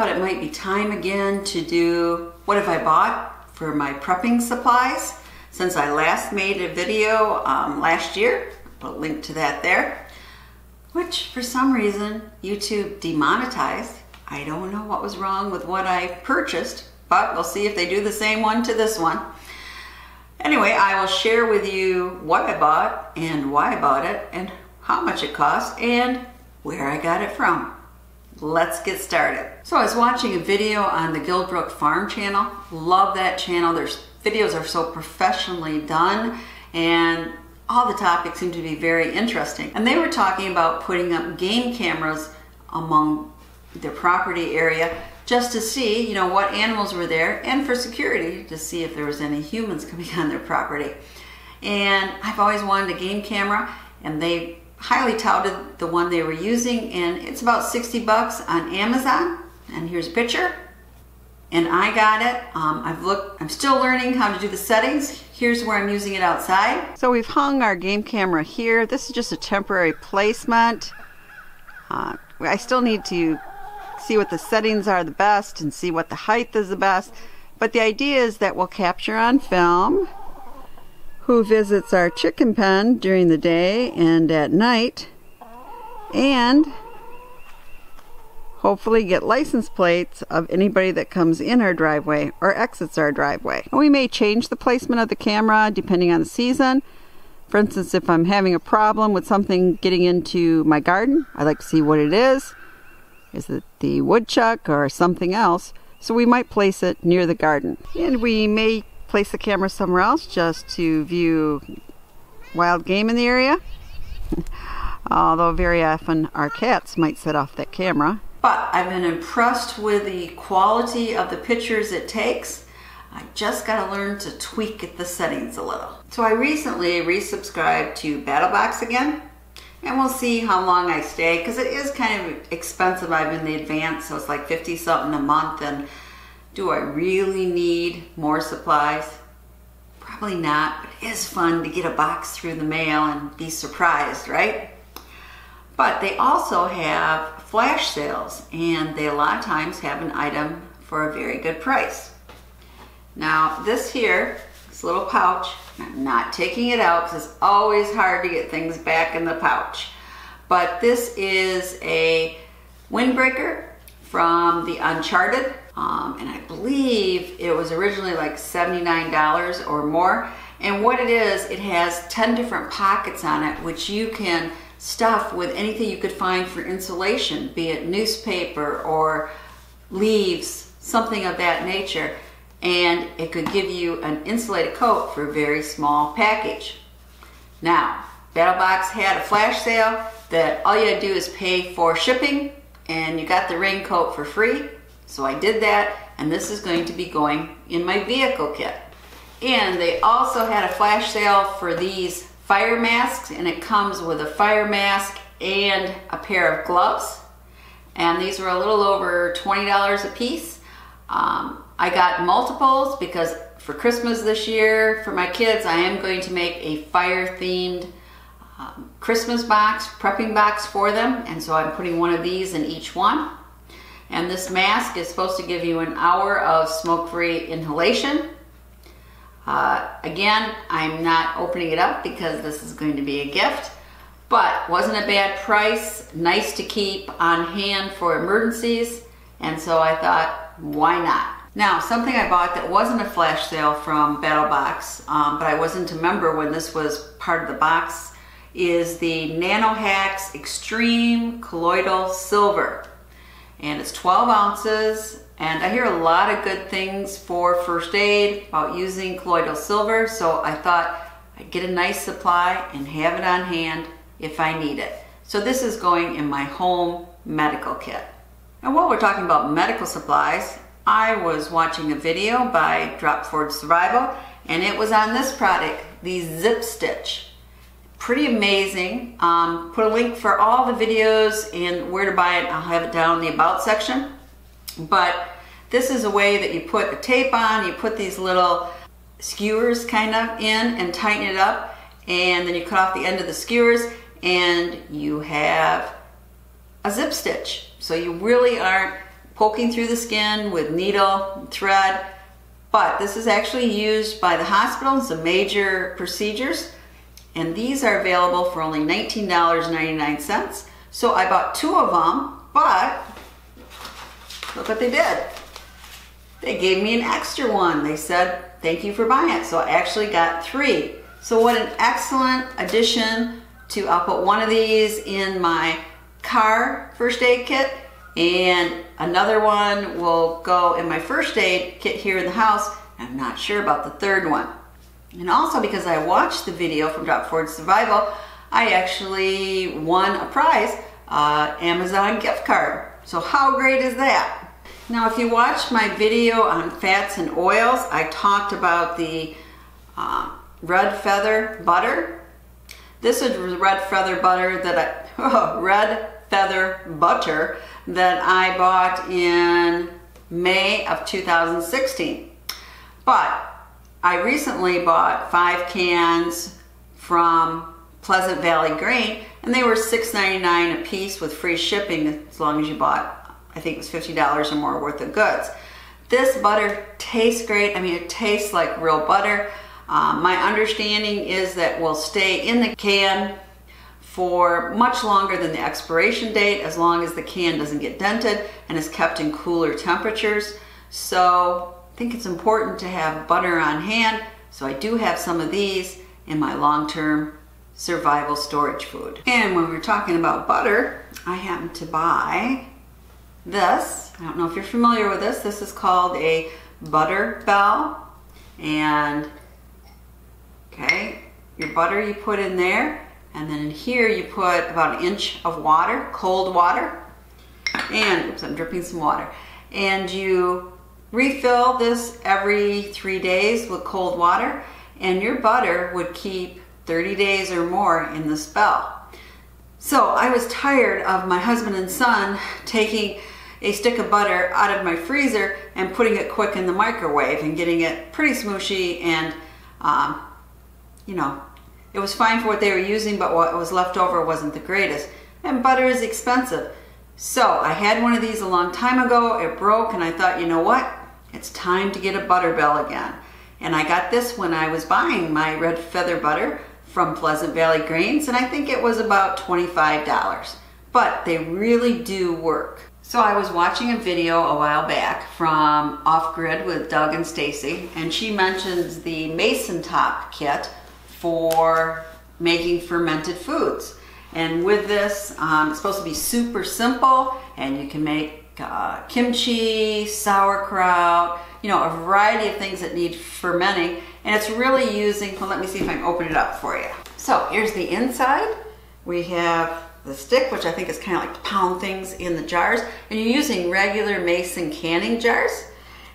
thought it might be time again to do what have I bought for my prepping supplies since I last made a video last year. I'll put a link to that there, which for some reason YouTube demonetized. I don't know what was wrong with what I purchased, but we'll see if they do the same one to this one. Anyway, I will share with you what I bought and why I bought it and how much it cost and where I got it from. Let's get started. So I was watching a video on the Gilbrook Farm channel. Love that channel. Their videos are so professionally done and all the topics seem to be very interesting. And they were talking about putting up game cameras among their property area just to see, you know, what animals were there and for security to see if there was any humans coming on their property. And I've always wanted a game camera, and they highly touted the one they were using, and it's about 60 bucks on Amazon. And here's a picture. And I got it. I'm still learning how to do the settings. Here's where I'm using it outside. So we've hung our game camera here. This is just a temporary placement. I still need to see what the settings are the best and see what the height is the best. But the idea is that we'll capture on film who visits our chicken pen during the day and at night, and hopefully get license plates of anybody that comes in our driveway or exits our driveway. And we may change the placement of the camera depending on the season. For instance, if I'm having a problem with something getting into my garden, I like to see what it is. Is it the woodchuck or something else? So we might place it near the garden. And we may place the camera somewhere else just to view wild game in the area. Although very often our cats might set off that camera. But I've been impressed with the quality of the pictures it takes. I just got to learn to tweak the settings a little. So I recently resubscribed to BattleBox again. And we'll see how long I stay, because it is kind of expensive. I'm in the advance, so it's like 50 something a month. And do I really need more supplies? Probably not, but it is fun to get a box through the mail and be surprised, right? But they also have flash sales, and they a lot of times have an item for a very good price. Now this here, this little pouch, I'm not taking it out because it's always hard to get things back in the pouch. But this is a windbreaker from the Uncharted. And I believe it was originally like $79 or more. And what it is, it has 10 different pockets on it, which you can stuff with anything you could find for insulation, be it newspaper or leaves, something of that nature. And it could give you an insulated coat for a very small package. Now, BattleBox had a flash sale that all you had to do is pay for shipping and you got the raincoat for free. So I did that, and this is going to be going in my vehicle kit. And they also had a flash sale for these fire masks, and it comes with a fire mask and a pair of gloves. And these were a little over $20 a piece. I got multiples because for Christmas this year, for my kids, I am going to make a fire-themed Christmas box, prepping box for them. And so I'm putting one of these in each one. And this mask is supposed to give you an hour of smoke-free inhalation. Again, I'm not opening it up because this is going to be a gift. But wasn't a bad price, nice to keep on hand for emergencies. And so I thought, why not? Now, something I bought that wasn't a flash sale from BattleBox, but I wasn't a member when this was part of the box, is the Nano Extreme Colloidal Silver. And it's 12 ounces, and I hear a lot of good things for first aid about using colloidal silver, so I thought I'd get a nice supply and have it on hand if I need it. So this is going in my home medical kit. And while we're talking about medical supplies, I was watching a video by Drop Forward Survival, and it was on this product, the Zip Stitch. Pretty amazing. Put a link for all the videos and where to buy it. I'll have it down in the About section. But this is a way that you put a tape on, you put these little skewers kind of in and tighten it up, and then you cut off the end of the skewers and you have a zip stitch. So you really aren't poking through the skin with needle and thread. But this is actually used by the hospital in some major procedures. And these are available for only $19.99. So I bought 2 of them, but look what they did. They gave me an extra one. They said, thank you for buying it. So I actually got 3. So what an excellent addition to, I'll put one of these in my car first aid kit, and another one will go in my first aid kit here in the house. I'm not sure about the 3rd one. And also because I watched the video from Drop Forward Survival, I actually won a prize, Amazon gift card. So how great is that? Now if you watched my video on fats and oils, I talked about the red feather butter. This is red feather butter that I bought in May of 2016. But I recently bought 5 cans from Pleasant Valley Grain, and they were $6.99 a piece with free shipping as long as you bought, I think it was $50 or more worth of goods. This butter tastes great. I mean, it tastes like real butter. My understanding is that will stay in the can for much longer than the expiration date, as long as the can doesn't get dented and is kept in cooler temperatures. So I think it's important to have butter on hand. So I do have some of these in my long-term survival storage food. And when we're talking about butter, I happen to buy this. I don't know if you're familiar with this. This is called a butter bell. And okay, your butter you put in there, and then in here you put about 1 inch of water, cold water, and oops, I'm dripping some water. And you refill this every 3 days with cold water, and your butter would keep 30 days or more in this bell. So I was tired of my husband and son taking a stick of butter out of my freezer and putting it quick in the microwave and getting it pretty smooshy, and you know, it was fine for what they were using, but what was left over wasn't the greatest. And butter is expensive. So I had one of these a long time ago. It broke, and I thought, you know what? It's time to get a butter bell again. And I got this when I was buying my red feather butter from Pleasant Valley Grains, and I think it was about $25. But they really do work. So I was watching a video a while back from Off Grid with Doug and Stacy, and she mentions the Mason Top kit for making fermented foods. And with this, it's supposed to be super simple, and you can make kimchi, sauerkraut, you know, a variety of things that need fermenting. And it's really using, well, let me see if I can open it up for you. So here's the inside. We have the stick, which I think is kind of like to pound things in the jars. And you're using regular Mason canning jars.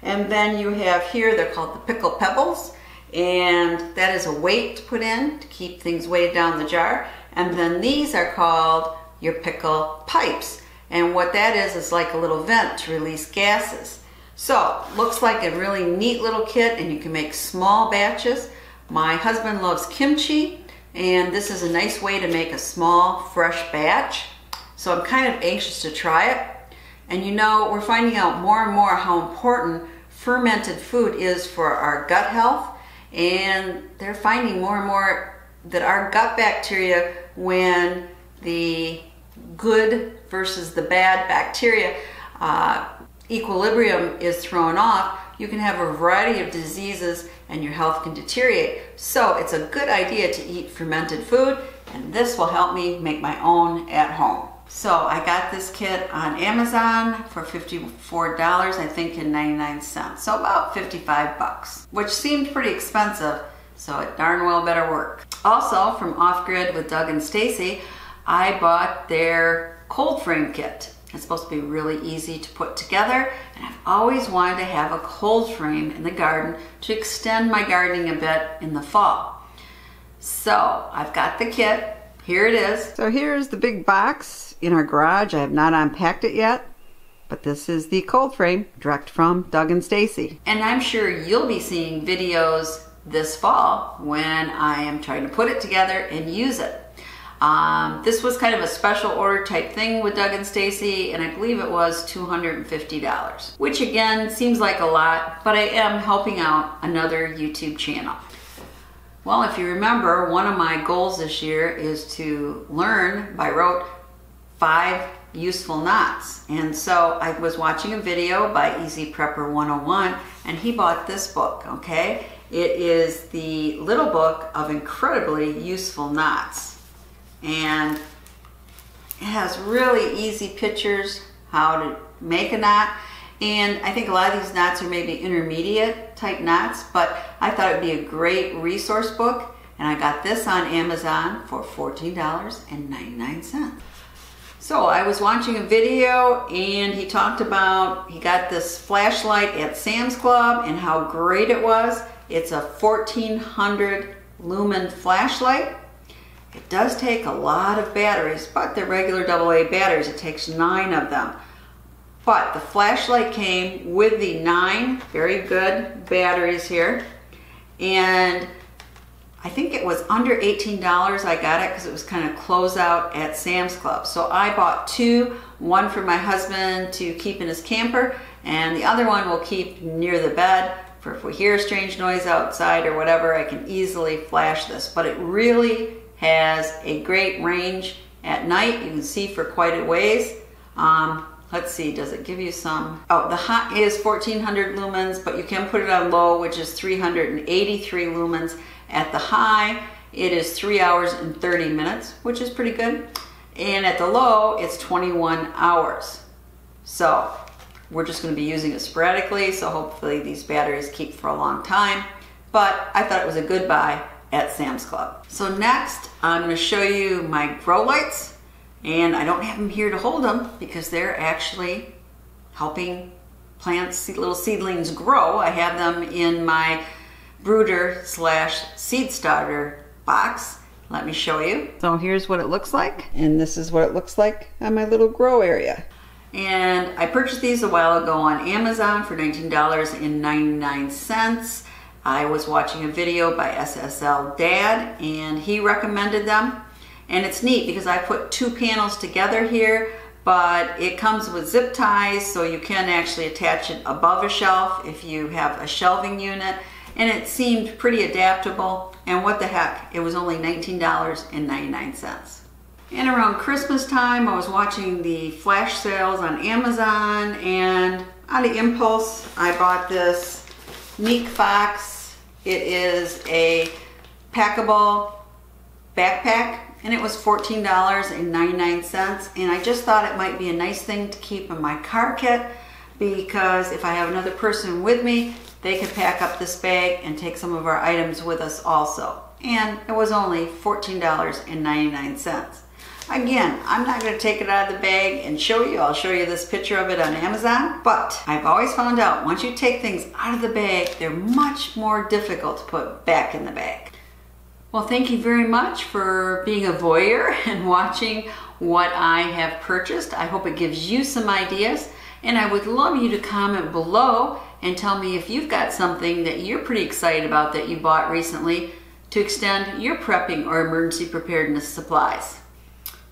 And then you have here, they're called the Pickle Pebbles. And that is a weight to put in to keep things weighted down the jar. And then these are called your Pickle Pipes. And what that is like a little vent to release gases. So, looks like a really neat little kit, and you can make small batches. My husband loves kimchi, and this is a nice way to make a small, fresh batch. So I'm kind of anxious to try it. And you know, we're finding out more and more how important fermented food is for our gut health. And they're finding more and more that our gut bacteria, when the good versus the bad bacteria equilibrium is thrown off, you can have a variety of diseases and your health can deteriorate. So it's a good idea to eat fermented food, and this will help me make my own at home. So I got this kit on Amazon for $54, I think, and 99 cents. So about 55 bucks, which seemed pretty expensive, so it darn well better work. Also, from Off Grid with Doug and Stacy, I bought their cold frame kit. It's supposed to be really easy to put together, and I've always wanted to have a cold frame in the garden to extend my gardening a bit in the fall. So I've got the kit. Here it is. So here's the big box in our garage. I have not unpacked it yet, but this is the cold frame direct from Doug and Stacy. And I'm sure you'll be seeing videos this fall when I am trying to put it together and use it. This was kind of a special order type thing with Doug and Stacy, and I believe it was $250, which again seems like a lot, but I am helping out another YouTube channel. Well, if you remember, one of my goals this year is to learn by rote 5 useful knots. And so I was watching a video by Easy Prepper 101, and he bought this book, okay? It is the little book of incredibly useful knots. And it has really easy pictures how to make a knot. And I think a lot of these knots are maybe intermediate type knots, but I thought it'd be a great resource book. And I got this on Amazon for $14.99. So I was watching a video and he talked about, he got this flashlight at Sam's Club and how great it was. It's a 1400 lumen flashlight. It does take a lot of batteries, but they're regular AA batteries. It takes 9 of them. But the flashlight came with the 9 very good batteries here. And I think it was under $18 I got it because it was kind of closeout at Sam's Club. So I bought 2, one for my husband to keep in his camper, and the other one will keep near the bed for if we hear a strange noise outside or whatever, I can easily flash this. But it really has a great range at night. You can see for quite a ways. Let's see, does it give you some? Oh, the high is 1400 lumens, but you can put it on low, which is 383 lumens. At the high, it is 3 hours and 30 minutes, which is pretty good. And at the low, it's 21 hours. So we're just going to be using it sporadically, so hopefully these batteries keep for a long time. But I thought it was a good buy at Sam's Club. So next, I'm going to show you my grow lights. And I don't have them here to hold them because they're actually helping plants, little seedlings grow. I have them in my brooder / seed starter box. Let me show you. So here's what it looks like, and this is what it looks like on my little grow area. And I purchased these a while ago on Amazon for $19.99. I was watching a video by SSL Dad, and he recommended them. And it's neat because I put 2 panels together here, but it comes with zip ties, so you can actually attach it above a shelf if you have a shelving unit. And it seemed pretty adaptable, and what the heck, it was only $19.99. And around Christmas time, I was watching the flash sales on Amazon, and out of impulse, I bought this Meek Fox. It is a packable backpack, and it was $14.99, and I just thought it might be a nice thing to keep in my car kit, because if I have another person with me, they could pack up this bag and take some of our items with us also. And it was only $14.99. Again, I'm not going to take it out of the bag and show you. I'll show you this picture of it on Amazon. But I've always found out once you take things out of the bag, they're much more difficult to put back in the bag. Well, thank you very much for being a voyeur and watching what I have purchased. I hope it gives you some ideas. And I would love you to comment below and tell me if you've got something that you're pretty excited about that you bought recently to extend your prepping or emergency preparedness supplies.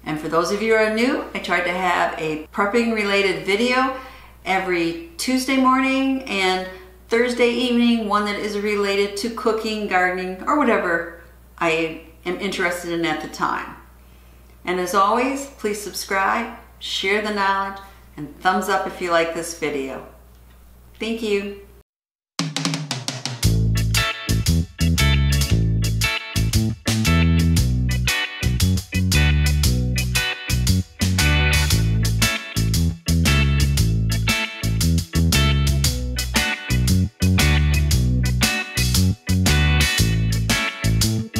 And for those of you who are new, I try to have a prepping related video every Tuesday morning and Thursday evening, one that is related to cooking, gardening, or whatever I am interested in at the time. And as always, please subscribe, share the knowledge, and thumbs up if you like this video. Thank you.